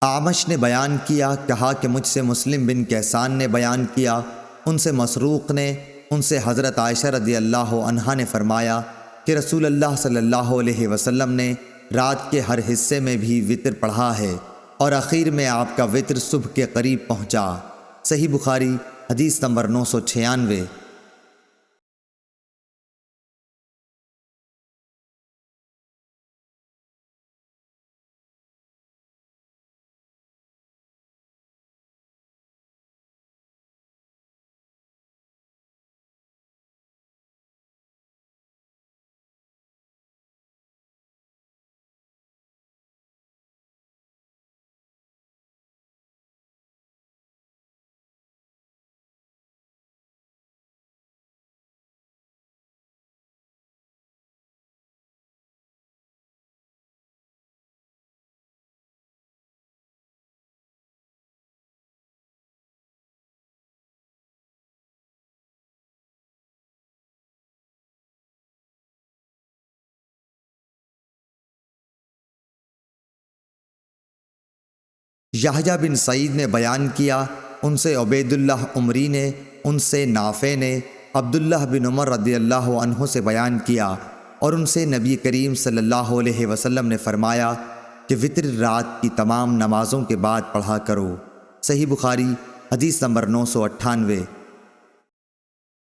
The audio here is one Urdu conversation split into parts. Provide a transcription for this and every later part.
اعمش نے بیان کیا، کہا کہ مجھ سے مسلم بن کیسان نے بیان کیا، ان سے مسروق نے، ان سے حضرت عائشہ رضی اللہ عنہا نے فرمایا کہ رسول اللہ صلی اللہ علیہ وسلم نے رات کے ہر حصے میں بھی وطر پڑھا ہے، اور اخیر میں آپ کا وطر صبح کے قریب پہنچا۔ صحیح بخاری حدیث نمبر 996۔ یحییٰ بن سعید نے بیان کیا، ان سے عبید اللہ عمری نے، ان سے نافع نے عبداللہ بن عمر رضی اللہ عنہ سے بیان کیا، اور ان سے نبی کریم صلی اللہ علیہ وسلم نے فرمایا کہ وطر رات کی تمام نمازوں کے بعد پڑھا کرو۔ صحیح بخاری حدیث نمبر 998۔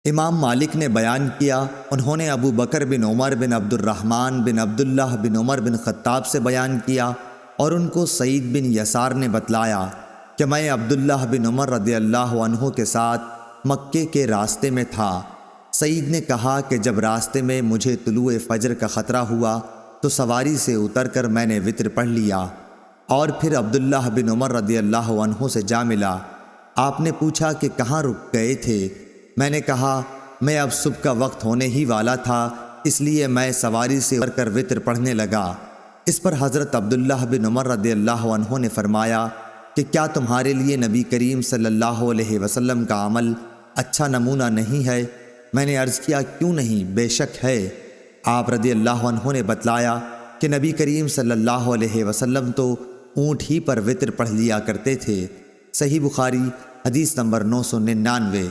امام مالک نے بیان کیا، انہوں نے ابو بکر بن عمر بن عبد الرحمن بن عبداللہ بن عمر بن خطاب سے بیان کیا، اور ان کو سعید بن یسار نے بتلایا کہ میں عبداللہ بن عمر رضی اللہ عنہ کے ساتھ مکے کے راستے میں تھا۔ سعید نے کہا کہ جب راستے میں مجھے طلوع فجر کا خطرہ ہوا تو سواری سے اتر کر میں نے وطر پڑھ لیا، اور پھر عبداللہ بن عمر رضی اللہ عنہ سے جا ملا۔ آپ نے پوچھا کہ کہاں رک گئے تھے؟ میں نے کہا میں اب صبح کا وقت ہونے ہی والا تھا، اس لیے میں سواری سے اتر کر وطر پڑھنے لگا۔ اس پر حضرت عبداللہ بن عمر رضی اللہ عنہ نے فرمایا کہ کیا تمہارے لیے نبی کریم صلی اللہ علیہ وسلم کا عمل اچھا نمونہ نہیں ہے؟ میں نے عرض کیا کیوں نہیں، بے شک ہے۔ آپ رضی اللہ عنہ نے بتلایا کہ نبی کریم صلی اللہ علیہ وسلم تو اونٹ ہی پر وطر پڑھ لیا کرتے تھے۔ صحیح بخاری حدیث نمبر 999۔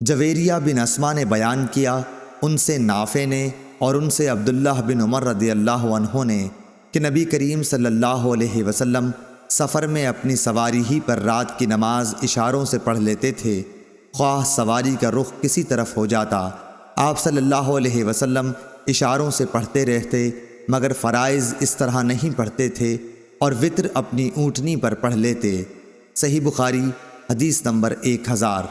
جویریہ بن اسما نے بیان کیا، ان سے نافع نے اور ان سے عبداللہ بن عمر رضی اللہ عنہ نے کہ نبی کریم صلی اللہ علیہ وسلم سفر میں اپنی سواری ہی پر رات کی نماز اشاروں سے پڑھ لیتے تھے، خواہ سواری کا رخ کسی طرف ہو جاتا۔ آپ صلی اللہ علیہ وسلم اشاروں سے پڑھتے رہتے، مگر فرائض اس طرح نہیں پڑھتے تھے، اور وطر اپنی اونٹنی پر پڑھ لیتے۔ صحیح بخاری حدیث نمبر 1000۔